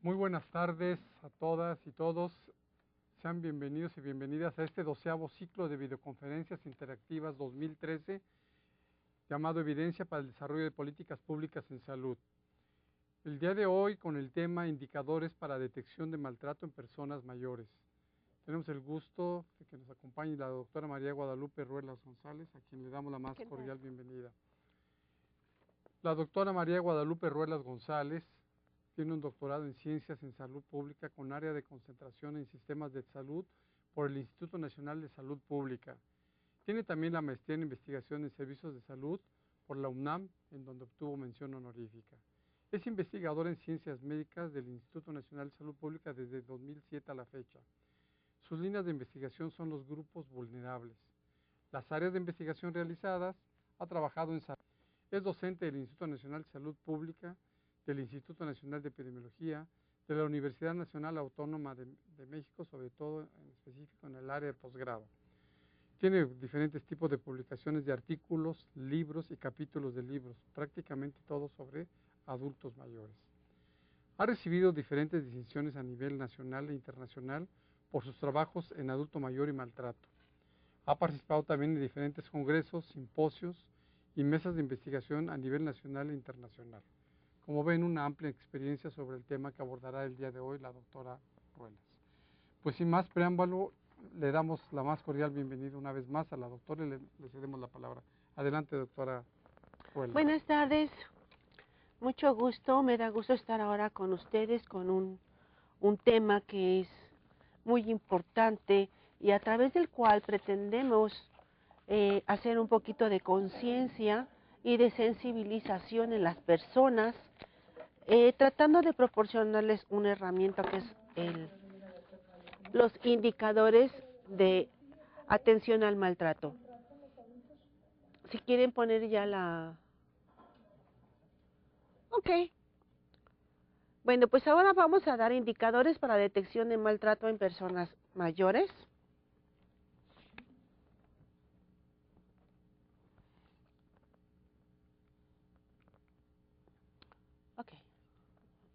Muy buenas tardes a todas y todos. Sean bienvenidos y bienvenidas a este 12º ciclo de videoconferencias interactivas 2013 llamado Evidencia para el Desarrollo de Políticas Públicas en Salud. El día de hoy con el tema Indicadores para Detección de Maltrato en Personas Mayores. Tenemos el gusto de que nos acompañe la doctora María Guadalupe Ruelas González, a quien le damos la más cordial bienvenida. La doctora María Guadalupe Ruelas González tiene un doctorado en Ciencias en Salud Pública con área de concentración en Sistemas de Salud por el Instituto Nacional de Salud Pública. Tiene también la maestría en Investigación en Servicios de Salud por la UNAM, en donde obtuvo mención honorífica. Es investigadora en Ciencias Médicas del Instituto Nacional de Salud Pública desde 2007 a la fecha. Sus líneas de investigación son los grupos vulnerables. Las áreas de investigación realizadas: ha trabajado en salud. Es docente del Instituto Nacional de Salud Pública, del Instituto Nacional de Epidemiología, de la Universidad Nacional Autónoma de México, sobre todo en específico en el área de posgrado. Tiene diferentes tipos de publicaciones de artículos, libros y capítulos de libros, prácticamente todos sobre adultos mayores. Ha recibido diferentes distinciones a nivel nacional e internacional por sus trabajos en adulto mayor y maltrato. Ha participado también en diferentes congresos, simposios y mesas de investigación a nivel nacional e internacional. Como ven, una amplia experiencia sobre el tema que abordará el día de hoy la doctora Ruelas. Pues sin más preámbulo, le damos la más cordial bienvenida una vez más a la doctora y le cedemos la palabra. Adelante, doctora Ruelas. Buenas tardes, mucho gusto, me da gusto estar ahora con ustedes con un tema que es muy importante y a través del cual pretendemos hacer un poquito de conciencia y de sensibilización en las personas, tratando de proporcionarles una herramienta que es los indicadores de atención al maltrato. Si quieren poner ya la... Ok. Bueno, pues ahora vamos a dar indicadores para detección de maltrato en personas mayores.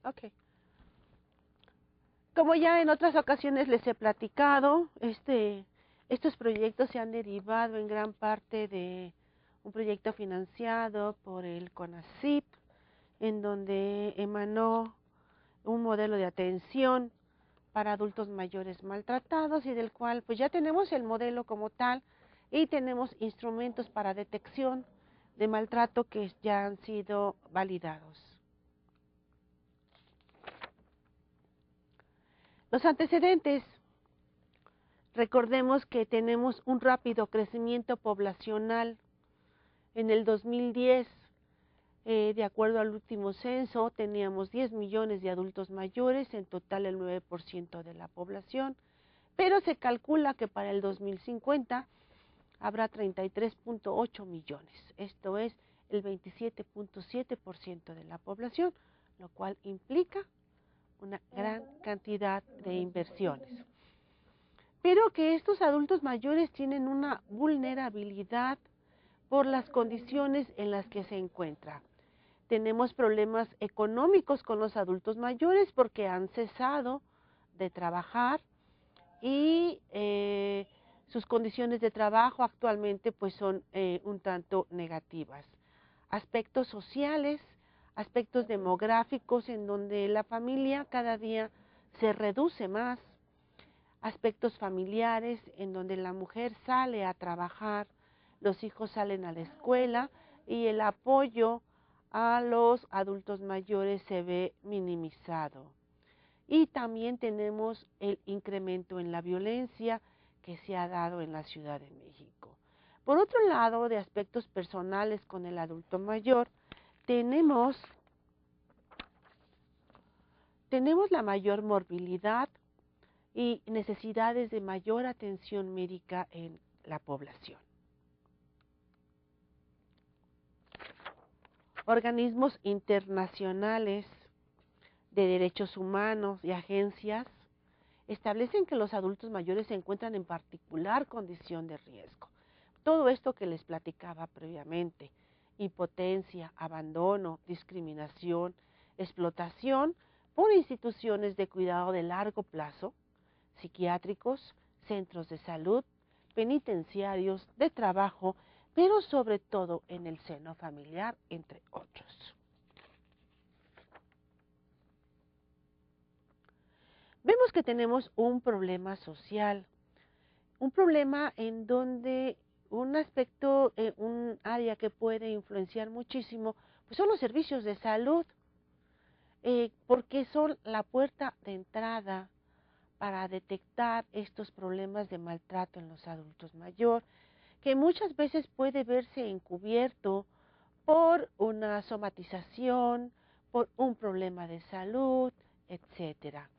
Ok. Como ya en otras ocasiones les he platicado, estos proyectos se han derivado en gran parte de un proyecto financiado por el CONACYT, en donde emanó un modelo de atención para adultos mayores maltratados y del cual pues ya tenemos el modelo como tal y tenemos instrumentos para detección de maltrato que ya han sido validados. Los antecedentes. Recordemos que tenemos un rápido crecimiento poblacional. En el 2010, de acuerdo al último censo, teníamos 10 millones de adultos mayores, en total el 9% de la población, pero se calcula que para el 2050 habrá 33.8 millones, esto es el 27.7% de la población, lo cual implica una gran cantidad de inversiones. Pero que estos adultos mayores tienen una vulnerabilidad por las condiciones en las que se encuentran. Tenemos problemas económicos con los adultos mayores porque han cesado de trabajar y sus condiciones de trabajo actualmente pues son un tanto negativas. Aspectos sociales, aspectos demográficos en donde la familia cada día se reduce más, aspectos familiares en donde la mujer sale a trabajar, los hijos salen a la escuela y el apoyo a los adultos mayores se ve minimizado. Y también tenemos el incremento en la violencia que se ha dado en la Ciudad de México. Por otro lado, de aspectos personales con el adulto mayor, tenemos la mayor morbilidad y necesidades de mayor atención médica en la población. Organismos internacionales de derechos humanos y agencias establecen que los adultos mayores se encuentran en particular condición de riesgo. Todo esto que les platicaba previamente, impotencia, abandono, discriminación, explotación, por instituciones de cuidado de largo plazo, psiquiátricos, centros de salud, penitenciarios, de trabajo, pero sobre todo en el seno familiar, entre otros. Vemos que tenemos un problema social, un problema en donde un aspecto, un área que puede influenciar muchísimo, pues son los servicios de salud, porque son la puerta de entrada para detectar estos problemas de maltrato en los adultos mayores, que muchas veces puede verse encubierto por una somatización, por un problema de salud, etcétera.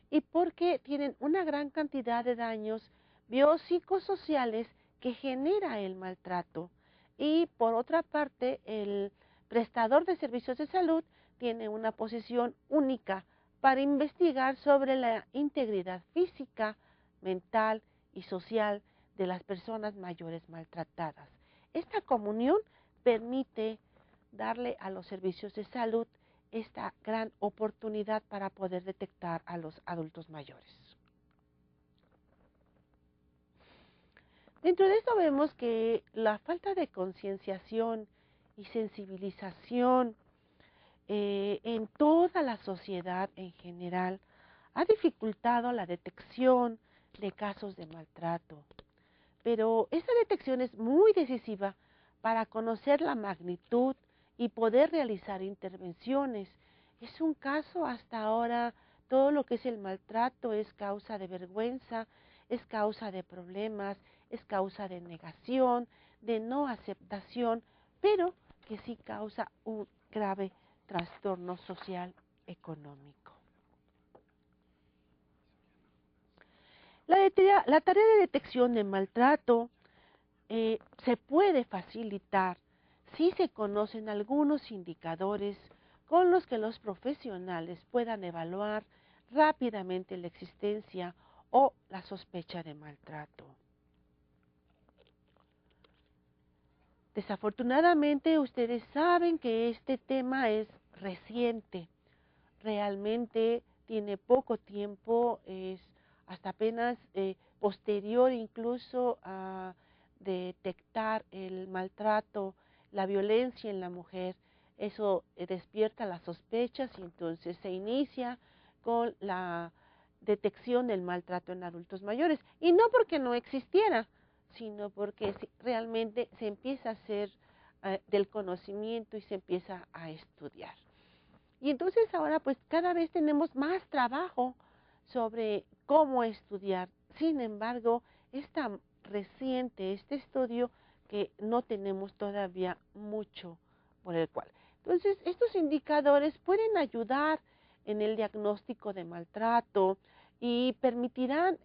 Y porque tienen una gran cantidad de daños biopsicosociales que genera el maltrato. Y por otra parte, el prestador de servicios de salud tiene una posición única para investigar sobre la integridad física, mental y social de las personas mayores maltratadas. Esta comunión permite darle a los servicios de salud esta gran oportunidad para poder detectar a los adultos mayores. Dentro de esto vemos que la falta de concienciación y sensibilización en toda la sociedad en general ha dificultado la detección de casos de maltrato. Pero esa detección es muy decisiva para conocer la magnitud y poder realizar intervenciones. Es un caso hasta ahora, todo lo que es el maltrato es causa de vergüenza, es causa de problemas, es causa de negación, de no aceptación, pero que sí causa un grave trastorno social económico. La tarea de detección de maltrato se puede facilitar si se conocen algunos indicadores con los que los profesionales puedan evaluar rápidamente la existencia o la sospecha de maltrato. Desafortunadamente, ustedes saben que este tema es reciente, realmente tiene poco tiempo, es hasta apenas posterior incluso a detectar el maltrato, la violencia en la mujer. Eso despierta las sospechas y entonces se inicia con la detección del maltrato en adultos mayores. Y no porque no existiera, sino porque realmente se empieza a hacer del conocimiento y se empieza a estudiar. Y entonces ahora pues cada vez tenemos más trabajo sobre cómo estudiar. Sin embargo, es tan reciente este estudio que no tenemos todavía mucho por el cual. Entonces, estos indicadores pueden ayudar en el diagnóstico de maltrato y permitirán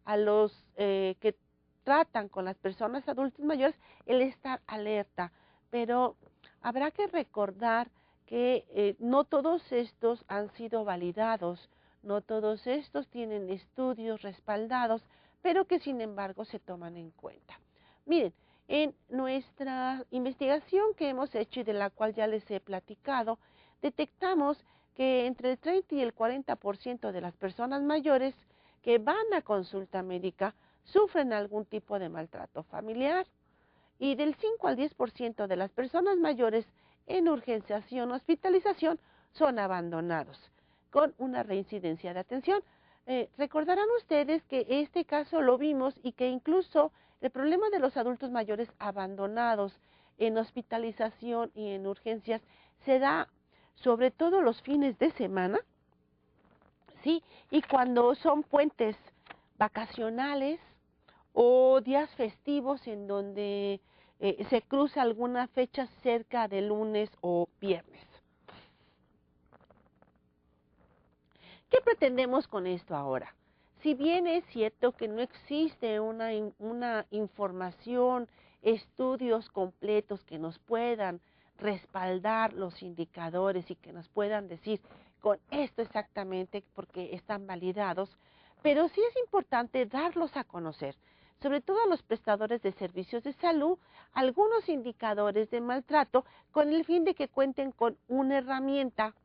a los que tratan con las personas adultas mayores el estar alerta, pero habrá que recordar que no todos estos han sido validados, no todos estos tienen estudios respaldados, pero que sin embargo se toman en cuenta. Miren, en nuestra investigación que hemos hecho y de la cual ya les he platicado, detectamos que entre el 30 y el 40% de las personas mayores que van a consulta médica sufren algún tipo de maltrato familiar y del 5 al 10% de las personas mayores en urgenciación o hospitalización son abandonados con una reincidencia de atención. Recordarán ustedes que este caso lo vimos y que incluso el problema de los adultos mayores abandonados en hospitalización y en urgencias se da sobre todo los fines de semana, ¿sí? Y cuando son puentes vacacionales o días festivos en donde se cruza alguna fecha cerca de lunes o viernes. ¿Qué pretendemos con esto ahora? Si bien es cierto que no existe una información, estudios completos que nos puedan respaldar los indicadores y que nos puedan decir con esto exactamente porque están validados, pero sí es importante darlos a conocer, sobre todo a los prestadores de servicios de salud, algunos indicadores de maltrato con el fin de que cuenten con una herramienta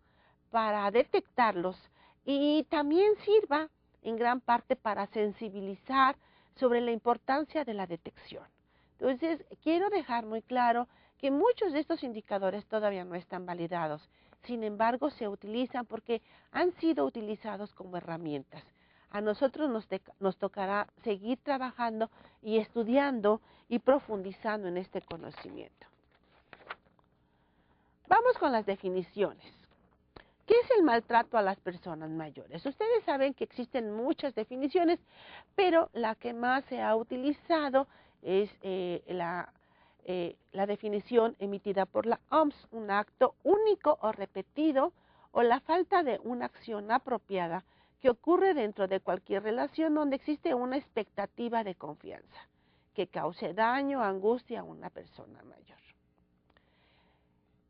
para detectarlos y también sirva en gran parte para sensibilizar sobre la importancia de la detección. Entonces, quiero dejar muy claro que muchos de estos indicadores todavía no están validados. Sin embargo, se utilizan porque han sido utilizados como herramientas. A nosotros nos tocará seguir trabajando y estudiando y profundizando en este conocimiento. Vamos con las definiciones. ¿Qué es el maltrato a las personas mayores? Ustedes saben que existen muchas definiciones, pero la que más se ha utilizado es la definición emitida por la OMS, un acto único o repetido o la falta de una acción apropiada que ocurre dentro de cualquier relación donde existe una expectativa de confianza que cause daño o angustia a una persona mayor.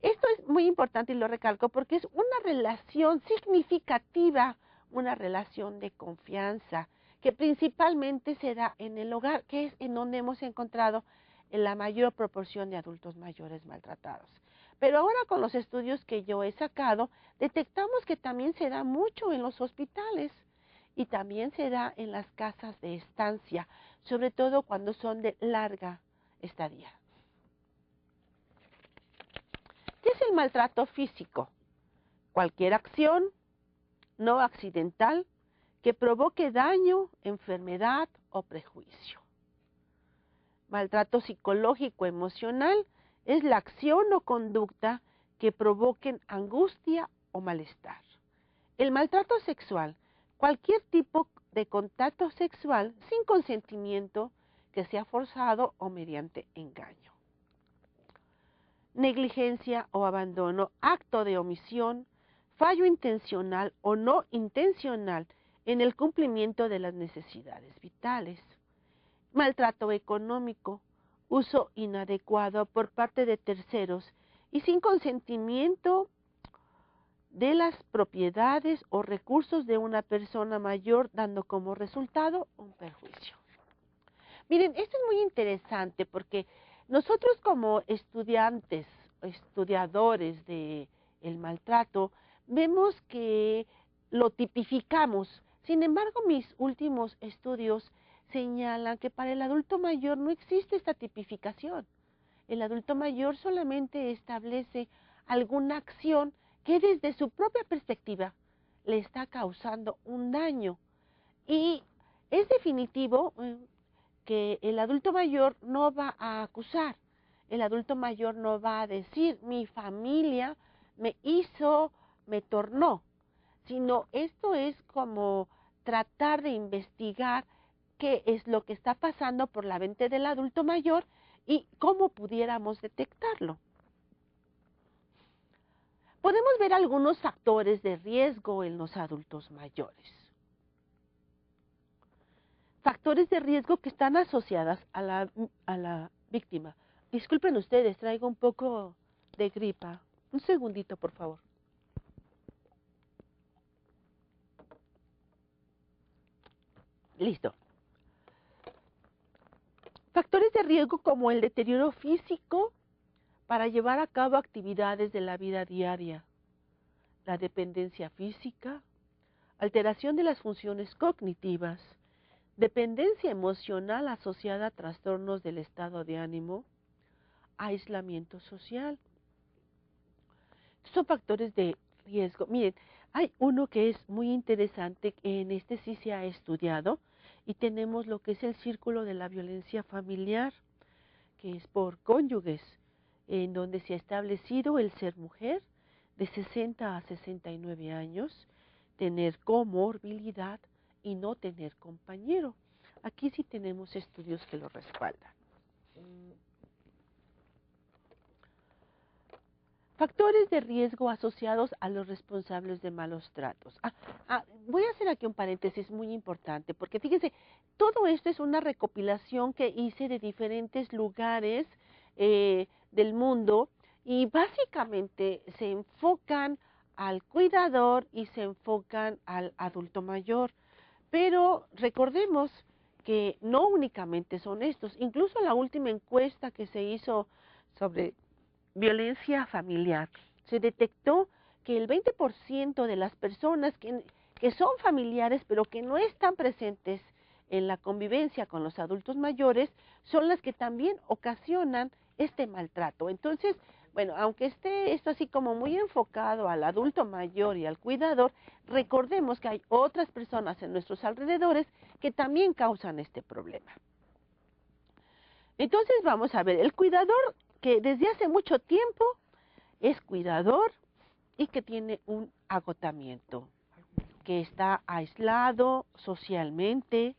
Esto es muy importante y lo recalco porque es una relación significativa, una relación de confianza que principalmente se da en el hogar, que es en donde hemos encontrado la mayor proporción de adultos mayores maltratados. Pero ahora con los estudios que yo he sacado, detectamos que también se da mucho en los hospitales y también se da en las casas de estancia, sobre todo cuando son de larga estadía. ¿Qué es el maltrato físico? Cualquier acción no accidental que provoque daño, enfermedad o prejuicio. Maltrato psicológico emocional es la acción o conducta que provoquen angustia o malestar. El maltrato sexual, cualquier tipo de contacto sexual sin consentimiento que sea forzado o mediante engaño. Negligencia o abandono, acto de omisión, fallo intencional o no intencional en el cumplimiento de las necesidades vitales. Maltrato económico, uso inadecuado por parte de terceros y sin consentimiento de las propiedades o recursos de una persona mayor, dando como resultado un perjuicio. Miren, esto es muy interesante porque nosotros como estudiantes, estudiadores del maltrato, vemos que lo tipificamos. Sin embargo, mis últimos estudios señalan que para el adulto mayor no existe esta tipificación. El adulto mayor solamente establece alguna acción que desde su propia perspectiva le está causando un daño. Y es definitivo que el adulto mayor no va a acusar, el adulto mayor no va a decir mi familia me hizo, me tornó, sino esto es como tratar de investigar qué es lo que está pasando por la mente del adulto mayor y cómo pudiéramos detectarlo. Podemos ver algunos factores de riesgo en los adultos mayores. Factores de riesgo que están asociadas a la víctima. Disculpen ustedes, traigo un poco de gripa. Un segundito, por favor. Listo. Factores de riesgo como el deterioro físico para llevar a cabo actividades de la vida diaria, la dependencia física, alteración de las funciones cognitivas, dependencia emocional asociada a trastornos del estado de ánimo, aislamiento social. Son factores de riesgo. Miren, hay uno que es muy interesante, en este sí se ha estudiado, y tenemos lo que es el círculo de la violencia familiar, que es por cónyuges, en donde se ha establecido el ser mujer de 60 a 69 años, tener comorbilidad y no tener compañero. Aquí sí tenemos estudios que lo respaldan. Factores de riesgo asociados a los responsables de malos tratos. Voy a hacer aquí un paréntesis muy importante, porque fíjense, todo esto es una recopilación que hice de diferentes lugares del mundo y básicamente se enfocan al cuidador y se enfocan al adulto mayor. Pero recordemos que no únicamente son estos, incluso la última encuesta que se hizo sobre violencia familiar, se detectó que el 20% de las personas que son familiares, pero que no están presentes en la convivencia con los adultos mayores, son las que también ocasionan este maltrato. Entonces, bueno, aunque esté esto así como muy enfocado al adulto mayor y al cuidador, recordemos que hay otras personas en nuestros alrededores que también causan este problema. Entonces vamos a ver, el cuidador que desde hace mucho tiempo es cuidador y que tiene un agotamiento, que está aislado socialmente,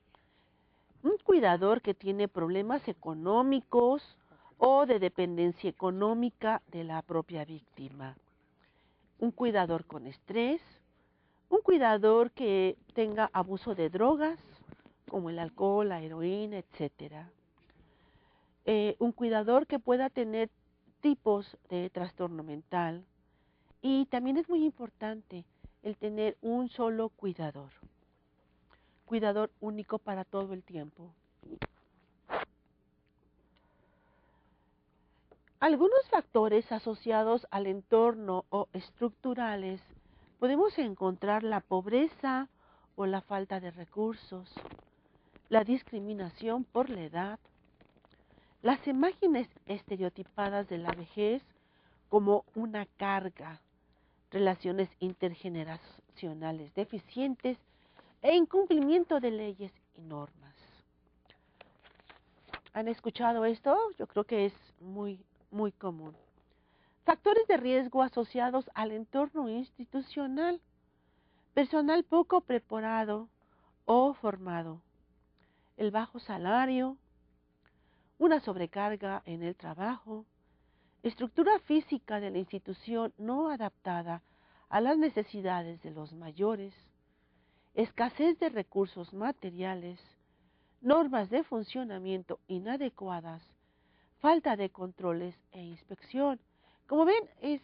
un cuidador que tiene problemas económicos o de dependencia económica de la propia víctima, un cuidador con estrés, un cuidador que tenga abuso de drogas, como el alcohol, la heroína, etcétera. Un cuidador que pueda tener tipos de trastorno mental. Y también es muy importante el tener un solo cuidador único para todo el tiempo. Algunos factores asociados al entorno o estructurales podemos encontrar la pobreza o la falta de recursos, la discriminación por la edad, las imágenes estereotipadas de la vejez como una carga, relaciones intergeneracionales deficientes e incumplimiento de leyes y normas. ¿Han escuchado esto? Yo creo que es muy común. Factores de riesgo asociados al entorno institucional, personal poco preparado o formado, el bajo salario, una sobrecarga en el trabajo, estructura física de la institución no adaptada a las necesidades de los mayores, escasez de recursos materiales, normas de funcionamiento inadecuadas, falta de controles e inspección. Como ven, es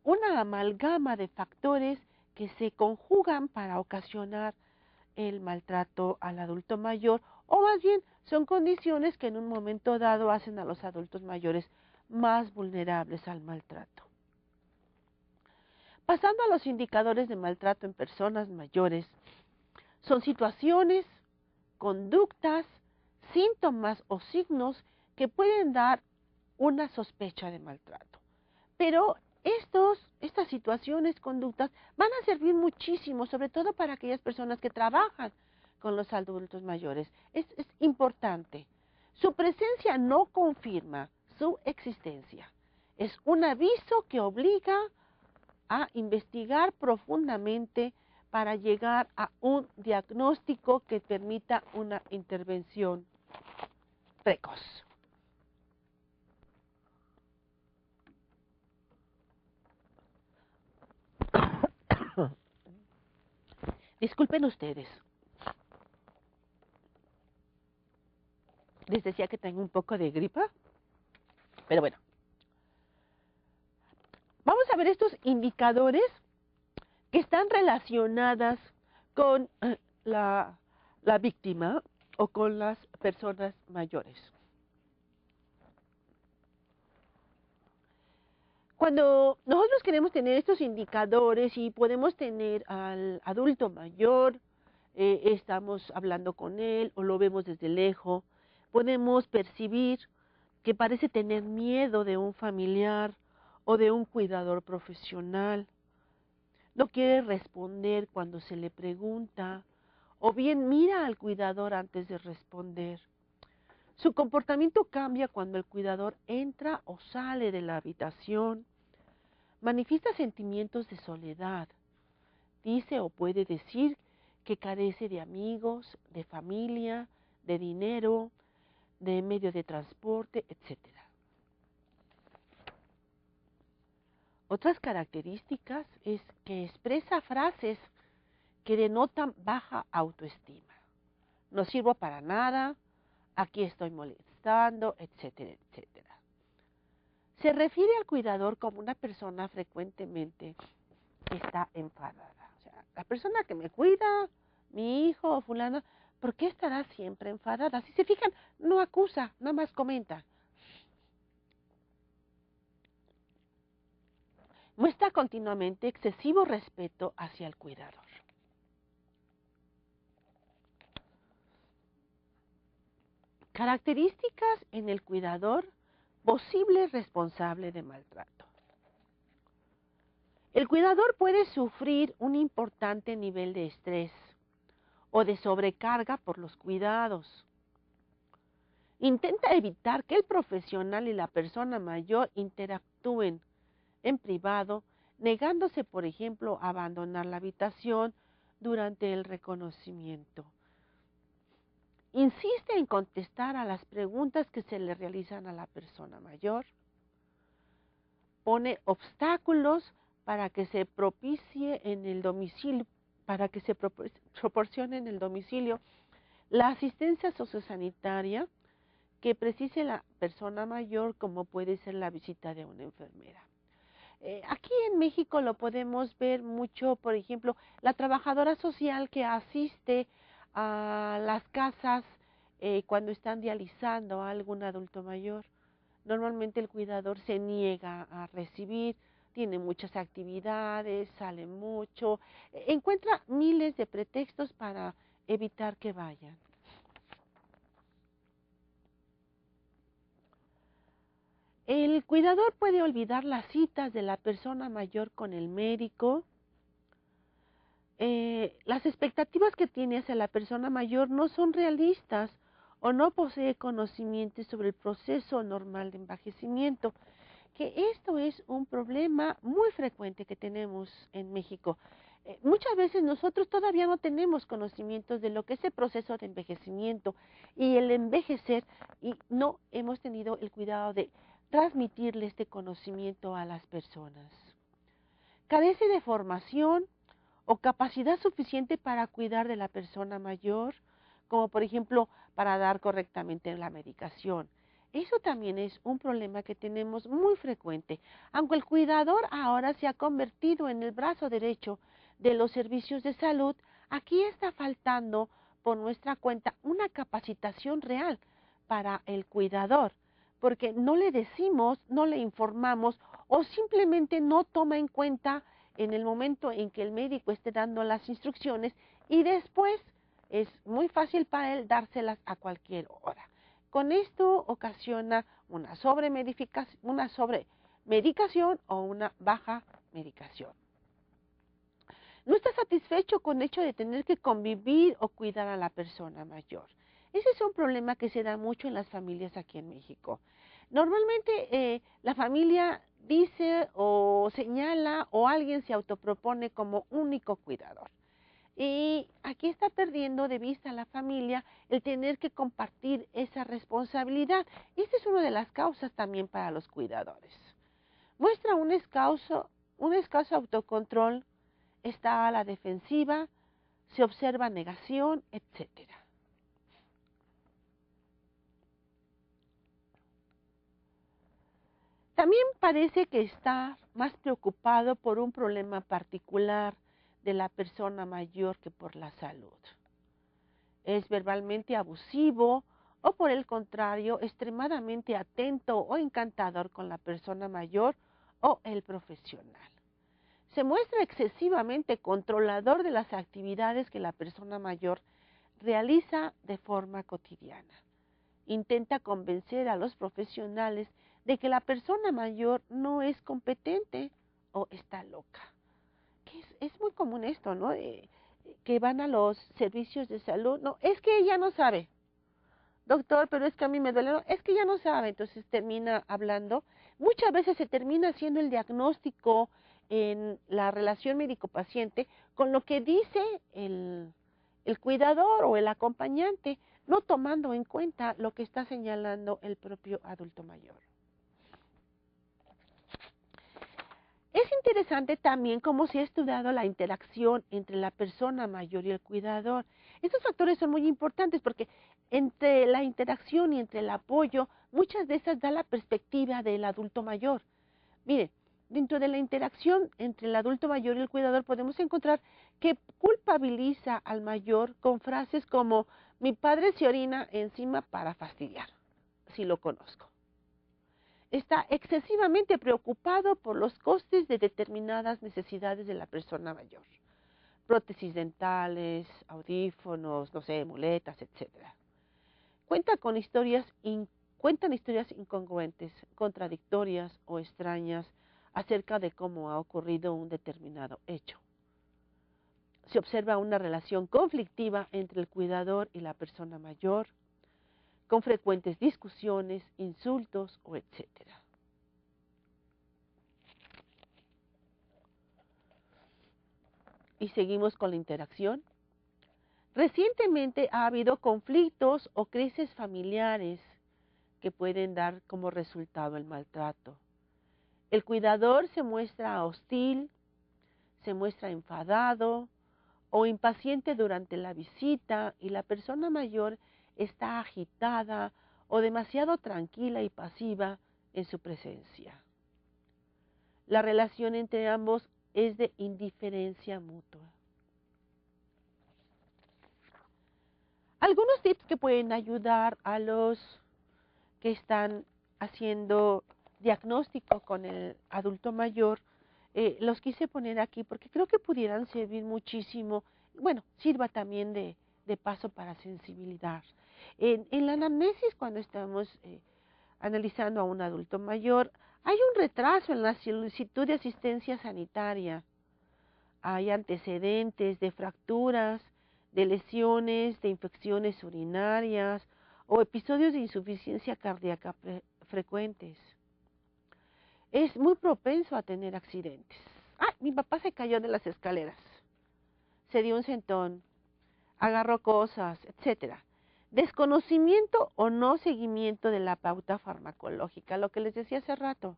una amalgama de factores que se conjugan para ocasionar el maltrato al adulto mayor, o más bien son condiciones que en un momento dado hacen a los adultos mayores más vulnerables al maltrato. Pasando a los indicadores de maltrato en personas mayores, son situaciones, conductas, síntomas o signos que pueden dar una sospecha de maltrato. Pero estas situaciones, conductas, van a servir muchísimo, sobre todo para aquellas personas que trabajan con los adultos mayores. Es importante. Su presencia no confirma su existencia. Es un aviso que obliga a investigar profundamente para llegar a un diagnóstico que permita una intervención precoz. Disculpen ustedes. Les decía que tengo un poco de gripa, pero bueno. Vamos a ver estos indicadores que están relacionadas con la víctima o con las personas mayores. Cuando nosotros queremos tener estos indicadores y podemos tener al adulto mayor, estamos hablando con él o lo vemos desde lejos, podemos percibir que parece tener miedo de un familiar o de un cuidador profesional. No quiere responder cuando se le pregunta, o bien mira al cuidador antes de responder. Su comportamiento cambia cuando el cuidador entra o sale de la habitación. Manifiesta sentimientos de soledad. Dice o puede decir que carece de amigos, de familia, de dinero, de medio de transporte, etc. Otras características es que expresa frases que denotan baja autoestima. No sirvo para nada, aquí estoy molestando, etcétera, etcétera. Se refiere al cuidador como una persona frecuentemente que está enfadada. O sea, la persona que me cuida, mi hijo o fulana, ¿por qué estará siempre enfadada? Si se fijan, no acusa, nada más comenta. muestra continuamente excesivo respeto hacia el cuidador. Características en el cuidador, posible responsable de maltrato. El cuidador puede sufrir un importante nivel de estrés o de sobrecarga por los cuidados. Intenta evitar que el profesional y la persona mayor interactúen en privado, negándose, por ejemplo, a abandonar la habitación durante el reconocimiento. Insiste en contestar a las preguntas que se le realizan a la persona mayor. Pone obstáculos para que se propicie en el domicilio, para que se proporcione en el domicilio la asistencia sociosanitaria que precise la persona mayor, como puede ser la visita de una enfermera. Aquí en México lo podemos ver mucho, por ejemplo, la trabajadora social que asiste a las casas cuando están dializando a algún adulto mayor. Normalmente el cuidador se niega a recibir, tiene muchas actividades, sale mucho, encuentra miles de pretextos para evitar que vayan. El cuidador puede olvidar las citas de la persona mayor con el médico. Las expectativas que tiene hacia la persona mayor no son realistas o no posee conocimientos sobre el proceso normal de envejecimiento, que esto es un problema muy frecuente que tenemos en México. Muchas veces nosotros todavía no tenemos conocimientos de lo que es el proceso de envejecimiento y el envejecer, y no hemos tenido el cuidado de transmitirle este conocimiento a las personas. Carece de formación o capacidad suficiente para cuidar de la persona mayor, como por ejemplo para dar correctamente la medicación. Eso también es un problema que tenemos muy frecuente. Aunque el cuidador ahora se ha convertido en el brazo derecho de los servicios de salud, aquí está faltando por nuestra cuenta una capacitación real para el cuidador, porque no le decimos, no le informamos o simplemente no toma en cuenta en el momento en que el médico esté dando las instrucciones y después es muy fácil para él dárselas a cualquier hora. Con esto ocasiona una sobremedicación o una baja medicación. No está satisfecho con el hecho de tener que convivir o cuidar a la persona mayor. Ese es un problema que se da mucho en las familias aquí en México. Normalmente la familia dice o señala o alguien se autopropone como único cuidador. Y aquí está perdiendo de vista la familia el tener que compartir esa responsabilidad. Esta es una de las causas también para los cuidadores. Muestra un escaso autocontrol, está a la defensiva, se observa negación, etcétera. También parece que está más preocupado por un problema particular de la persona mayor que por la salud. Es verbalmente abusivo o por el contrario, extremadamente atento o encantador con la persona mayor o el profesional. Se muestra excesivamente controlador de las actividades que la persona mayor realiza de forma cotidiana. Intenta convencer a los profesionales de que la persona mayor no es competente o está loca. Es muy común esto, ¿no? Que van a los servicios de salud. No, es que ella no sabe. Doctor, pero es que a mí me duele. No, es que ella no sabe. Entonces termina hablando. Muchas veces se termina haciendo el diagnóstico en la relación médico-paciente con lo que dice el cuidador o el acompañante, no tomando en cuenta lo que está señalando el propio adulto mayor. Es interesante también cómo se ha estudiado la interacción entre la persona mayor y el cuidador. Estos factores son muy importantes porque entre la interacción y entre el apoyo, muchas de esas da la perspectiva del adulto mayor. Miren, dentro de la interacción entre el adulto mayor y el cuidador podemos encontrar que culpabiliza al mayor con frases como mi padre se orina encima para fastidiar, si lo conozco. está excesivamente preocupado por los costes de determinadas necesidades de la persona mayor. Prótesis dentales, audífonos, no sé, muletas, etcétera. Cuentan historias incongruentes, contradictorias o extrañas acerca de cómo ha ocurrido un determinado hecho. Se observa una relación conflictiva entre el cuidador y la persona mayor, con frecuentes discusiones, insultos o etcétera. Y seguimos con la interacción. Recientemente ha habido conflictos o crisis familiares que pueden dar como resultado el maltrato. El cuidador se muestra hostil, se muestra enfadado o impaciente durante la visita y la persona mayor está agitada o demasiado tranquila y pasiva en su presencia. La relación entre ambos es de indiferencia mutua. Algunos tips que pueden ayudar a los que están haciendo diagnóstico con el adulto mayor, los quise poner aquí porque creo que pudieran servir muchísimo. Bueno, sirva también de paso para sensibilizar. En la anamnesis, cuando estamos analizando a un adulto mayor, hay un retraso en la solicitud de asistencia sanitaria. Hay antecedentes de fracturas, de lesiones, de infecciones urinarias o episodios de insuficiencia cardíaca frecuentes. Es muy propenso a tener accidentes. Mi papá se cayó de las escaleras, se dio un sentón, agarró cosas, etcétera. Desconocimiento o no seguimiento de la pauta farmacológica, lo que les decía hace rato.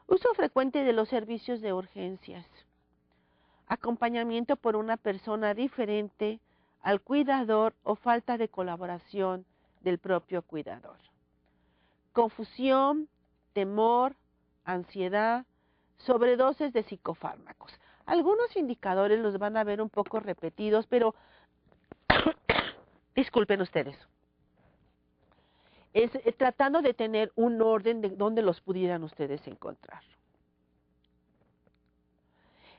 Uso frecuente de los servicios de urgencias. Acompañamiento por una persona diferente al cuidador o falta de colaboración del propio cuidador. Confusión, temor, ansiedad, sobredosis de psicofármacos. Algunos indicadores los van a ver un poco repetidos, pero disculpen ustedes. Es tratando de tener un orden de dónde los pudieran ustedes encontrar.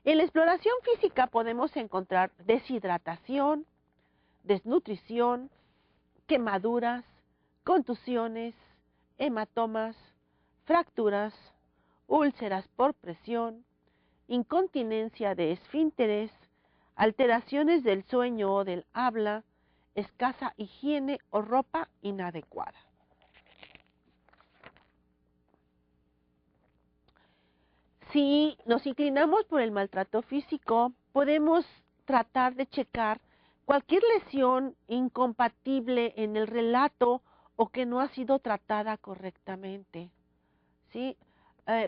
En la exploración física podemos encontrar deshidratación, desnutrición, quemaduras, contusiones, hematomas, fracturas, úlceras por presión, incontinencia de esfínteres, alteraciones del sueño o del habla, escasa higiene o ropa inadecuada. Si nos inclinamos por el maltrato físico, podemos tratar de checar cualquier lesión incompatible en el relato o que no ha sido tratada correctamente. ¿Sí?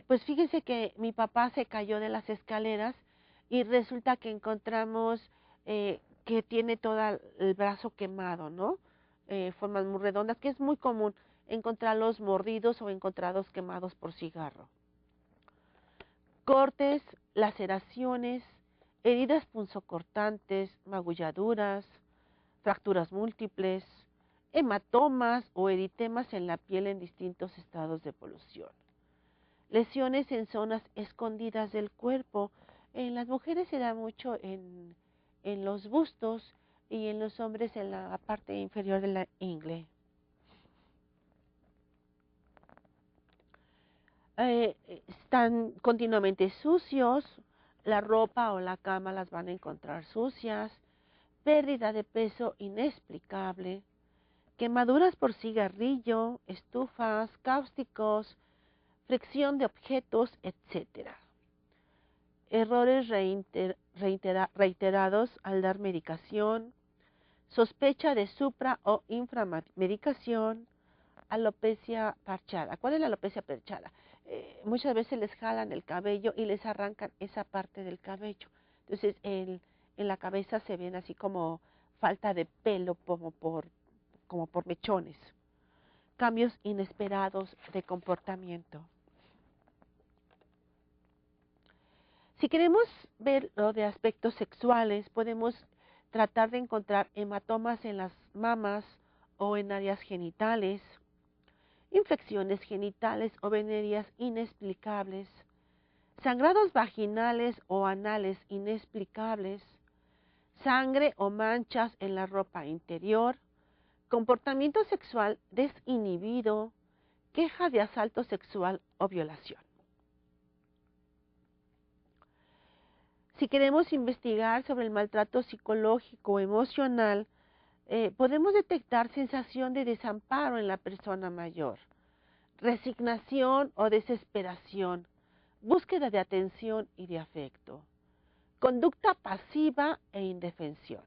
Pues fíjense que mi papá se cayó de las escaleras y resulta que encontramos que tiene todo el brazo quemado, ¿no? Formas muy redondas, que es muy común encontrarlos mordidos o encontrados quemados por cigarro. Cortes, laceraciones, heridas punzocortantes, magulladuras, fracturas múltiples, hematomas o eritemas en la piel en distintos estados de polución. Lesiones en zonas escondidas del cuerpo. En las mujeres se da mucho en los bustos y en los hombres en la parte inferior de la ingle. Están continuamente sucios, la ropa o la cama las van a encontrar sucias, pérdida de peso inexplicable, quemaduras por cigarrillo, estufas, cáusticos, fricción de objetos, etc. Errores reiterados al dar medicación, sospecha de supra o inframedicación, alopecia parchada. ¿Cuál es la alopecia parchada? Muchas veces les jalan el cabello y les arrancan esa parte del cabello. Entonces en la cabeza se ven así como falta de pelo como por mechones. Cambios inesperados de comportamiento. Si queremos ver lo de aspectos sexuales, podemos tratar de encontrar hematomas en las mamas o en áreas genitales, infecciones genitales o venéreas inexplicables, sangrados vaginales o anales inexplicables, sangre o manchas en la ropa interior, comportamiento sexual desinhibido, queja de asalto sexual o violación. Si queremos investigar sobre el maltrato psicológico o emocional, podemos detectar sensación de desamparo en la persona mayor, resignación o desesperación, búsqueda de atención y de afecto, conducta pasiva e indefensión,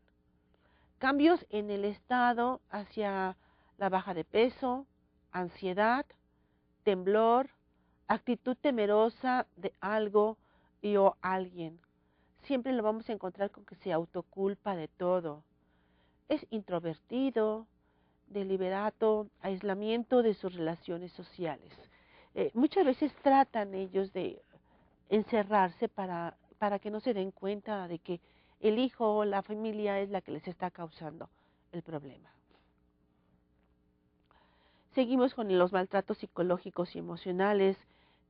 cambios en el estado hacia la baja de peso, ansiedad, temblor, actitud temerosa de algo y o alguien. Siempre lo vamos a encontrar con que se autoculpa de todo. Es introvertido, deliberato, aislamiento de sus relaciones sociales. Muchas veces tratan ellos de encerrarse para que no se den cuenta de que el hijo o la familia es la que les está causando el problema. Seguimos con los maltratos psicológicos y emocionales,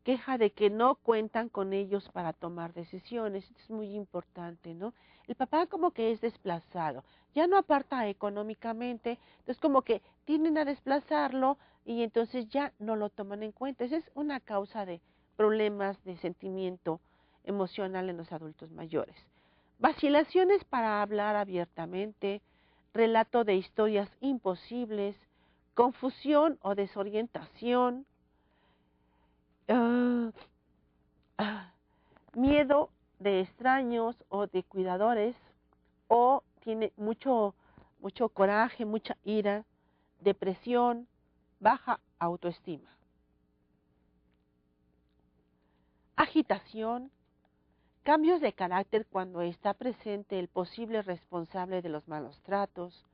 queja de que no cuentan con ellos para tomar decisiones. Esto es muy importante, ¿no? El papá como que es desplazado, ya no aparta económicamente, entonces como que tienden a desplazarlo y entonces ya no lo toman en cuenta. Esa es una causa de problemas de sentimiento emocional en los adultos mayores. Vacilaciones para hablar abiertamente, relato de historias imposibles, confusión o desorientación, miedo de extraños o de cuidadores, o tiene mucho coraje, mucha ira, depresión, baja autoestima. Agitación, cambios de carácter cuando está presente el posible responsable de los malos tratos,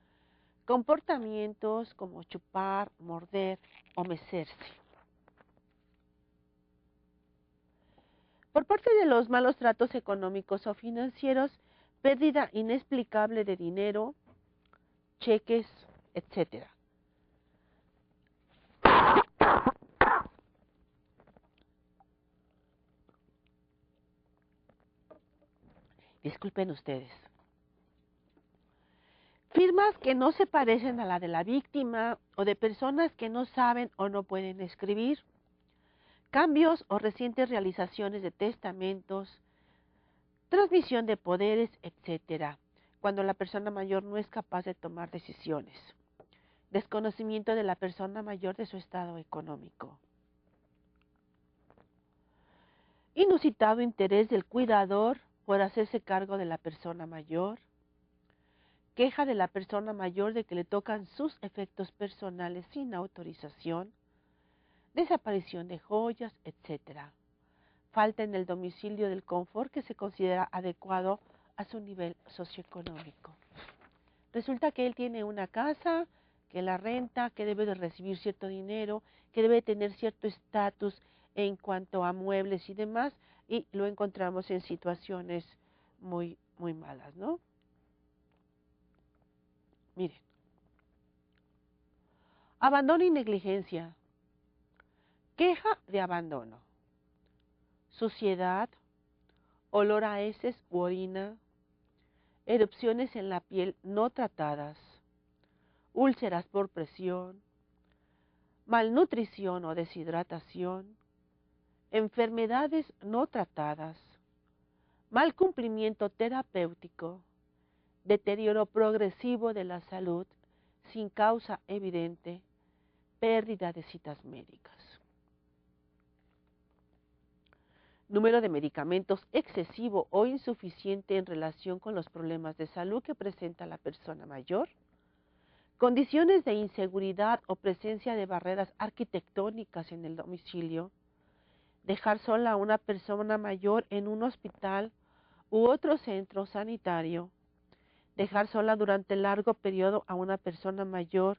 comportamientos como chupar, morder o mecerse. Por parte de los malos tratos económicos o financieros, pérdida inexplicable de dinero, cheques, etc. Disculpen ustedes. Firmas que no se parecen a la de la víctima o de personas que no saben o no pueden escribir. Cambios o recientes realizaciones de testamentos, transmisión de poderes, etc., cuando la persona mayor no es capaz de tomar decisiones. Desconocimiento de la persona mayor de su estado económico. Inusitado interés del cuidador por hacerse cargo de la persona mayor. Queja de la persona mayor de que le tocan sus efectos personales sin autorización. Desaparición de joyas, etc. Falta en el domicilio del confort que se considera adecuado a su nivel socioeconómico. Resulta que él tiene una casa, que la renta, que debe de recibir cierto dinero, que debe tener cierto estatus en cuanto a muebles y demás, y lo encontramos en situaciones muy malas, ¿no? Miren. Abandono y negligencia. Queja de abandono. Suciedad, olor a heces u orina, erupciones en la piel no tratadas, úlceras por presión, malnutrición o deshidratación, enfermedades no tratadas, mal cumplimiento terapéutico, deterioro progresivo de la salud sin causa evidente, pérdida de citas médicas. Número de medicamentos excesivo o insuficiente en relación con los problemas de salud que presenta la persona mayor. Condiciones de inseguridad o presencia de barreras arquitectónicas en el domicilio. Dejar sola a una persona mayor en un hospital u otro centro sanitario. Dejar sola durante largo periodo a una persona mayor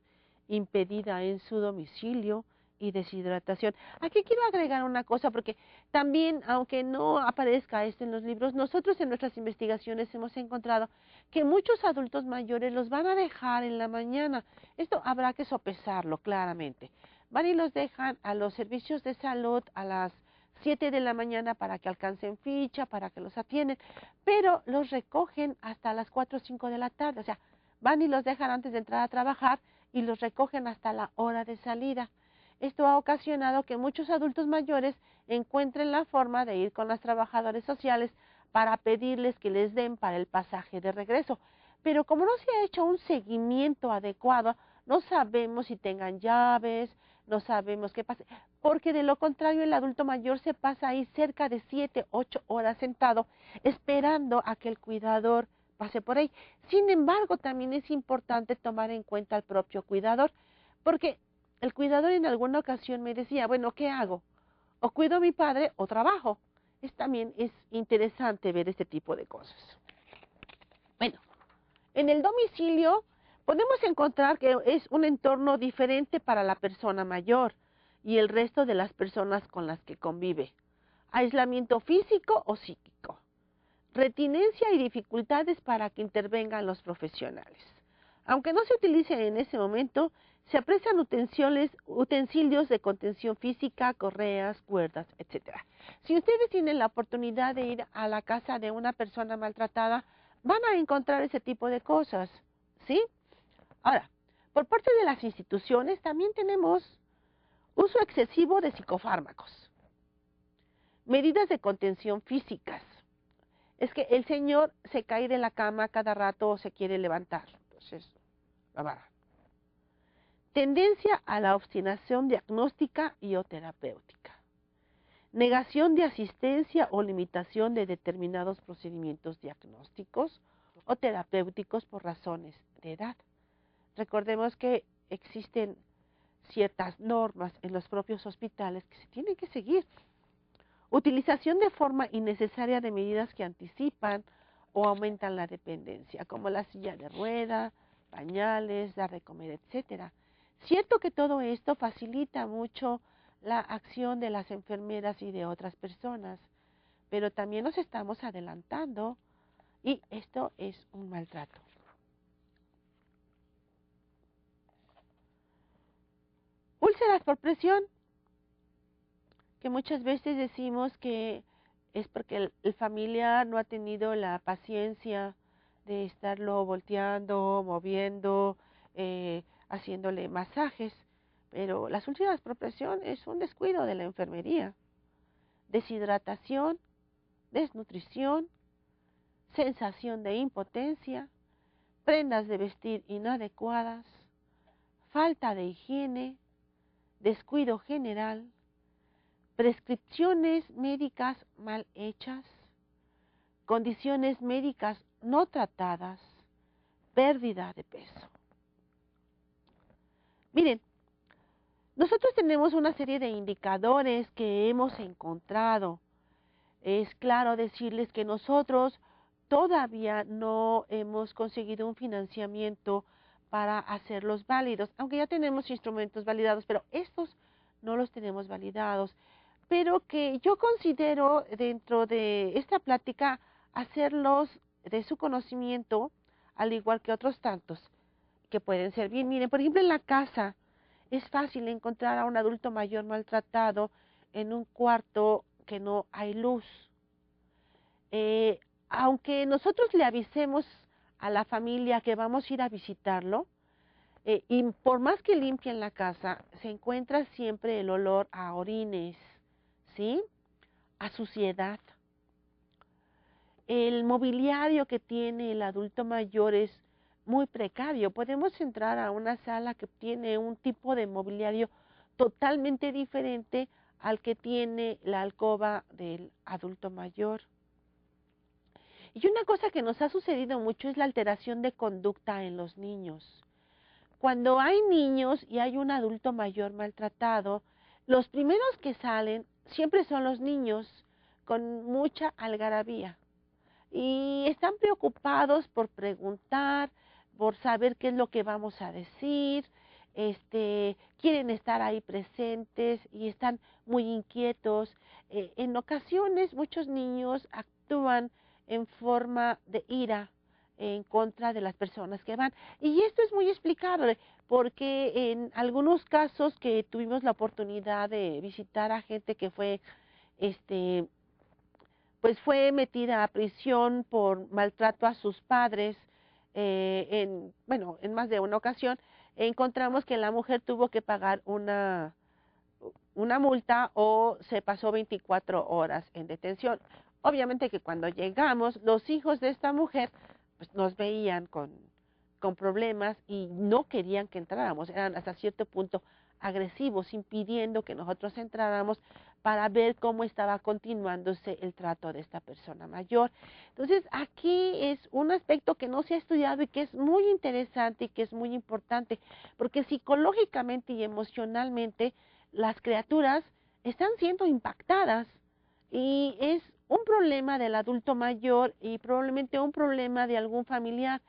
impedida en su domicilio y deshidratación. Aquí quiero agregar una cosa porque también, aunque no aparezca esto en los libros, nosotros en nuestras investigaciones hemos encontrado que muchos adultos mayores los van a dejar en la mañana. Esto habrá que sopesarlo claramente. van y los dejan a los servicios de salud a las 7 de la mañana para que alcancen ficha, para que los atienden, pero los recogen hasta las 4 o 5 de la tarde, o sea, van y los dejan antes de entrar a trabajar y los recogen hasta la hora de salida. Esto ha ocasionado que muchos adultos mayores encuentren la forma de ir con los trabajadores sociales para pedirles que les den para el pasaje de regreso. Pero como no se ha hecho un seguimiento adecuado, no sabemos si tengan llaves, no sabemos qué pasa, porque de lo contrario el adulto mayor se pasa ahí cerca de 7, 8 horas sentado esperando a que el cuidador pase por ahí. Sin embargo, también es importante tomar en cuenta al propio cuidador, porque el cuidador en alguna ocasión me decía, bueno, ¿qué hago? O cuido a mi padre o trabajo. También es interesante ver este tipo de cosas. Bueno, en el domicilio podemos encontrar que es un entorno diferente para la persona mayor y el resto de las personas con las que convive. Aislamiento físico o psíquico. Retinencia y dificultades para que intervengan los profesionales. Aunque no se utilice en ese momento, se aprecian utensilios de contención física, correas, cuerdas, etc. Si ustedes tienen la oportunidad de ir a la casa de una persona maltratada, van a encontrar ese tipo de cosas, ¿sí? Ahora, por parte de las instituciones también tenemos uso excesivo de psicofármacos, medidas de contención físicas. Es que el señor se cae de la cama cada rato o se quiere levantar, entonces la barra. Tendencia a la obstinación diagnóstica y o terapéutica. Negación de asistencia o limitación de determinados procedimientos diagnósticos o terapéuticos por razones de edad. Recordemos que existen ciertas normas en los propios hospitales que se tienen que seguir. Utilización de forma innecesaria de medidas que anticipan o aumentan la dependencia, como la silla de rueda, pañales, dar de comer, etcétera. Cierto que todo esto facilita mucho la acción de las enfermeras y de otras personas, pero también nos estamos adelantando y esto es un maltrato. Úlceras por presión, que muchas veces decimos que es porque el familiar no ha tenido la paciencia de estarlo volteando, moviendo, haciéndole masajes, pero las úlceras por presión es un descuido de la enfermería. Deshidratación, desnutrición, sensación de impotencia, prendas de vestir inadecuadas, falta de higiene, descuido general, prescripciones médicas mal hechas, condiciones médicas no tratadas, pérdida de peso. Miren, nosotros tenemos una serie de indicadores que hemos encontrado. Es claro decirles que nosotros todavía no hemos conseguido un financiamiento para hacerlos válidos, aunque ya tenemos instrumentos validados, pero estos no los tenemos validados. Pero que yo considero dentro de esta plática hacerlos de su conocimiento, al igual que otros tantos que pueden servir. Miren, por ejemplo, en la casa es fácil encontrar a un adulto mayor maltratado en un cuarto que no hay luz. Aunque nosotros le avisemos a la familia que vamos a ir a visitarlo, y por más que limpien la casa, se encuentra siempre el olor a orines, ¿sí? A suciedad. El mobiliario que tiene el adulto mayor es muy precario. Podemos entrar a una sala que tiene un tipo de mobiliario totalmente diferente al que tiene la alcoba del adulto mayor. Y una cosa que nos ha sucedido mucho es la alteración de conducta en los niños. Cuando hay niños y hay un adulto mayor maltratado, los primeros que salen siempre son los niños, con mucha algarabía. Y están preocupados por preguntar, por saber qué es lo que vamos a decir, quieren estar ahí presentes y están muy inquietos. En ocasiones muchos niños actúan en forma de ira, en contra de las personas que van. Y esto es muy explicable, porque en algunos casos que tuvimos la oportunidad de visitar a gente que fue, pues fue metida a prisión por maltrato a sus padres, en más de una ocasión, encontramos que la mujer tuvo que pagar una multa o se pasó 24 horas en detención. Obviamente que cuando llegamos, los hijos de esta mujer pues, nos veían con problemas y no querían que entráramos, eran hasta cierto punto agresivos, impidiendo que nosotros entráramos para ver cómo estaba continuándose el trato de esta persona mayor. Entonces, aquí es un aspecto que no se ha estudiado y que es muy interesante y que es muy importante, porque psicológicamente y emocionalmente las criaturas están siendo impactadas y es un problema del adulto mayor y probablemente un problema de algún familiar,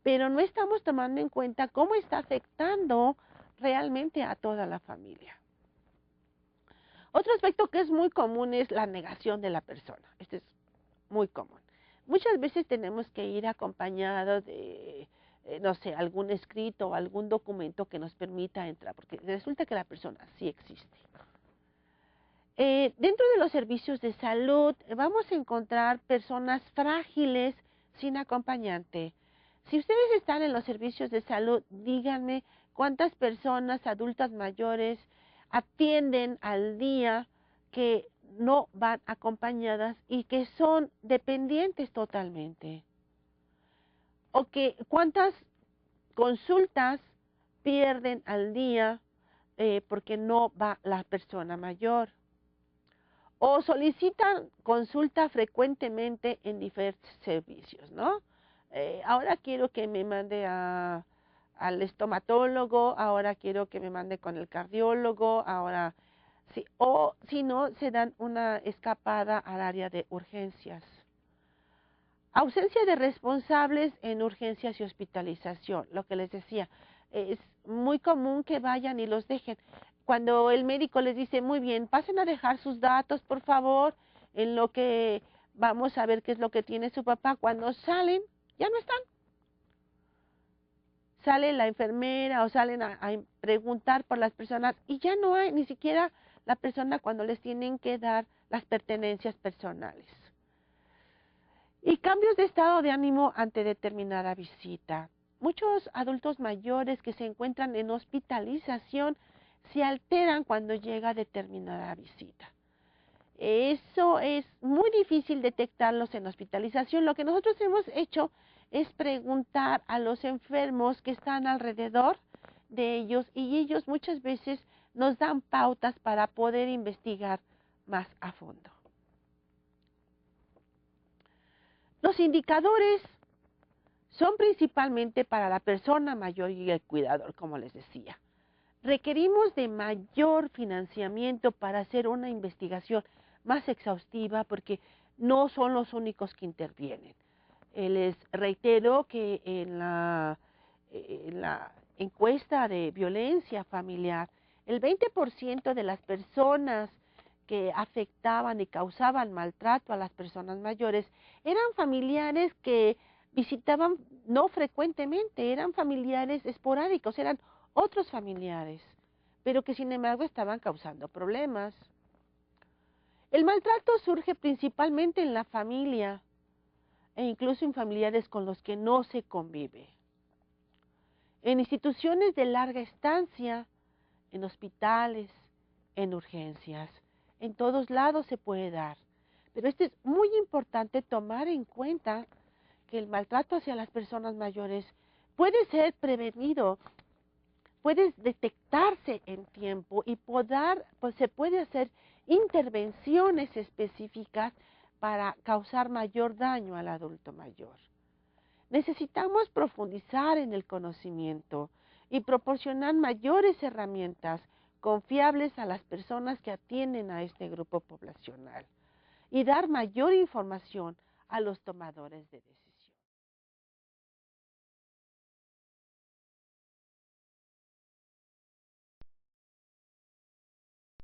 pero no estamos tomando en cuenta cómo está afectando realmente a toda la familia. Otro aspecto que es muy común es la negación de la persona. Este es muy común. Muchas veces tenemos que ir acompañados de, no sé, algún escrito o algún documento que nos permita entrar, porque resulta que la persona sí existe. Dentro de los servicios de salud vamos a encontrar personas frágiles sin acompañante. Si ustedes están en los servicios de salud, díganme cuántas personas adultas mayores atienden al día que no van acompañadas y que son dependientes totalmente. O que cuántas consultas pierden al día porque no va la persona mayor. O solicitan consulta frecuentemente en diferentes servicios, ¿no? Ahora quiero que me mande al estomatólogo, ahora quiero que me mande con el cardiólogo, ahora sí, o si no, se dan una escapada al área de urgencias. Ausencia de responsables en urgencias y hospitalización, lo que les decía, es muy común que vayan y los dejen. Cuando el médico les dice, muy bien, pasen a dejar sus datos, por favor, en lo que vamos a ver qué es lo que tiene su papá, cuando salen, ya no están. Sale la enfermera o salen a preguntar por las personas y ya no hay ni siquiera la persona cuando les tienen que dar las pertenencias personales. Y cambios de estado de ánimo ante determinada visita. Muchos adultos mayores que se encuentran en hospitalización se alteran cuando llega determinada visita. Eso es muy difícil detectarlos en hospitalización. Lo que nosotros hemos hecho es preguntar a los enfermos que están alrededor de ellos y ellos muchas veces nos dan pautas para poder investigar más a fondo. Los indicadores son principalmente para la persona mayor y el cuidador, como les decía. Requerimos de mayor financiamiento para hacer una investigación más exhaustiva porque no son los únicos que intervienen. Les reitero que en la encuesta de violencia familiar, el 20% de las personas que afectaban y causaban maltrato a las personas mayores eran familiares que visitaban no frecuentemente, eran familiares esporádicos, eran otros familiares, pero que sin embargo estaban causando problemas. El maltrato surge principalmente en la familia e incluso en familiares con los que no se convive. En instituciones de larga estancia, en hospitales, en urgencias, en todos lados se puede dar. Pero es muy importante tomar en cuenta que el maltrato hacia las personas mayores puede ser prevenido, puede detectarse en tiempo y pues se puede hacer intervenciones específicas para causar mayor daño al adulto mayor. Necesitamos profundizar en el conocimiento y proporcionar mayores herramientas confiables a las personas que atienden a este grupo poblacional y dar mayor información a los tomadores de decisiones.